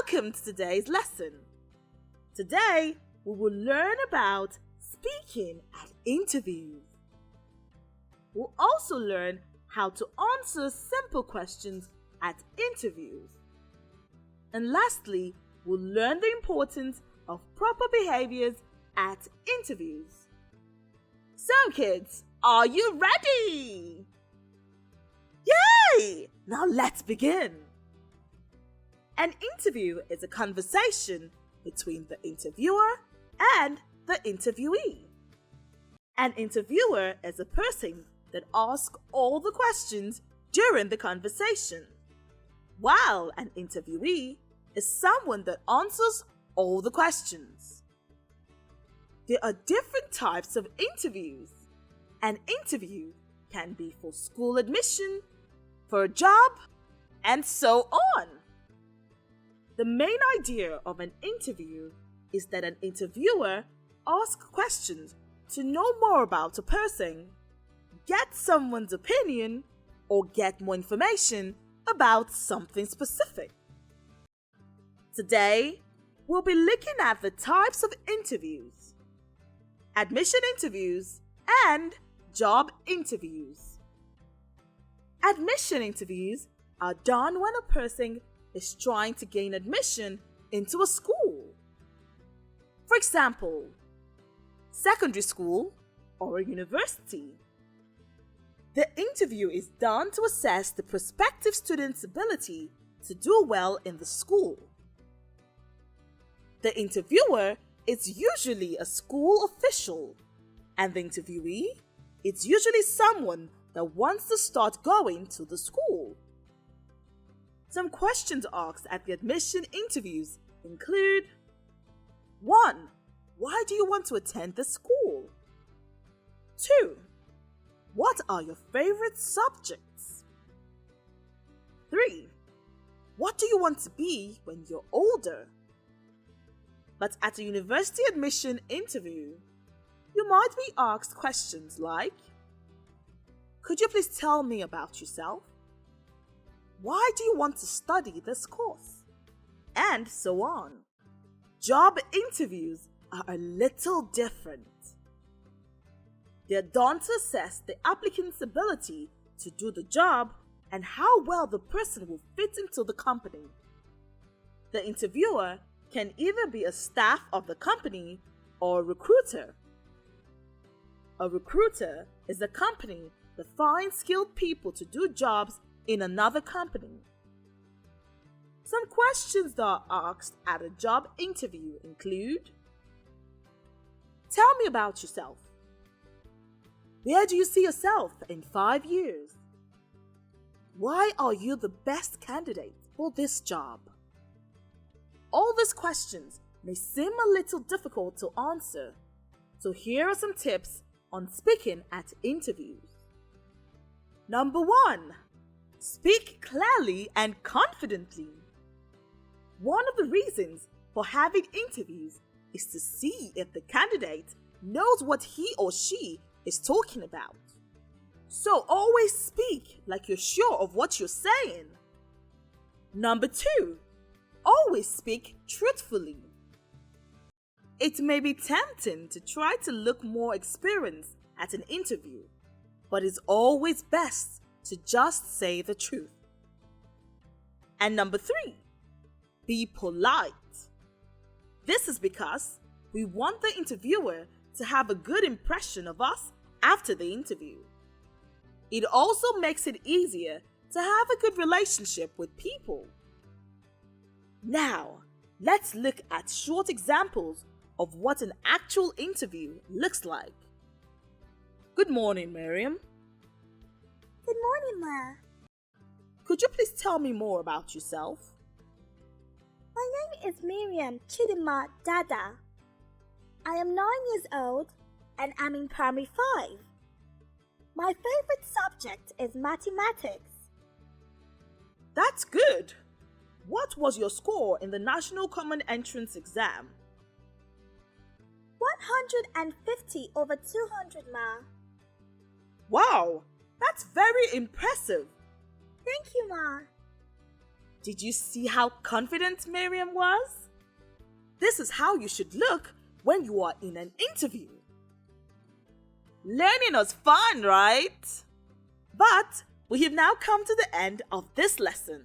Welcome to today's lesson. Today, we will learn about speaking at interviews. We'll also learn how to answer simple questions at interviews. And lastly, we'll learn the importance of proper behaviors at interviews. So kids, are you ready? Yay! Now let's begin. An interview is a conversation between the interviewer and the interviewee. An interviewer is a person that asks all the questions during the conversation, while an interviewee is someone that answers all the questions. There are different types of interviews. An interview can be for school admission, for a job, and so on. The main idea of an interview is that an interviewer asks questions to know more about a person, get someone's opinion, or get more information about something specific. Today, we'll be looking at the types of interviews: admission interviews and job interviews. Admission interviews are done when a person is trying to gain admission into a school. For example, secondary school or a university. The interview is done to assess the prospective student's ability to do well in the school. The interviewer is usually a school official, and the interviewee is usually someone that wants to start going to the school. Some questions asked at the admission interviews include: 1. Why do you want to attend the school? 2. What are your favorite subjects? 3. What do you want to be when you're older? But at a university admission interview, you might be asked questions like: could you please tell me about yourself? Why do you want to study this course? And so on. Job interviews are a little different. They're done to assess the applicant's ability to do the job and how well the person will fit into the company. The interviewer can either be a staff of the company or a recruiter. A recruiter is a company that finds skilled people to do jobs in another company. Some questions that are asked at a job interview include: tell me about yourself. Where do you see yourself in 5 years? Why are you the best candidate for this job? All these questions may seem a little difficult to answer, so here are some tips on speaking at interviews. Number 1. Speak clearly and confidently. One of the reasons for having interviews is to see if the candidate knows what he or she is talking about. So always speak like you're sure of what you're saying. Number 2. Always speak truthfully. It may be tempting to try to look more experienced at an interview, but it's always best to just say the truth. And number 3, be polite. This is because we want the interviewer to have a good impression of us after the interview. It also makes it easier to have a good relationship with people. Now, let's look at short examples of what an actual interview looks like. Good morning, Miriam. Good morning, Ma. Could you please tell me more about yourself? My name is Miriam Chidima Dada. I am 9 years old and I'm in primary 5. My favorite subject is mathematics. That's good. What was your score in the National Common Entrance exam? 150 over 200, Ma. Wow, that's very impressive. Thank you, Ma. Did you see how confident Miriam was? This is how you should look when you are in an interview. Learning was fun, right? But we have now come to the end of this lesson.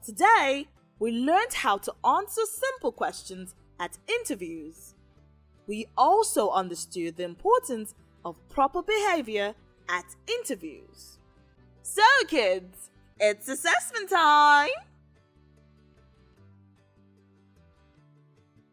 Today, we learned how to answer simple questions at interviews. We also understood the importance of proper behavior at interviews. So kids, it's assessment time!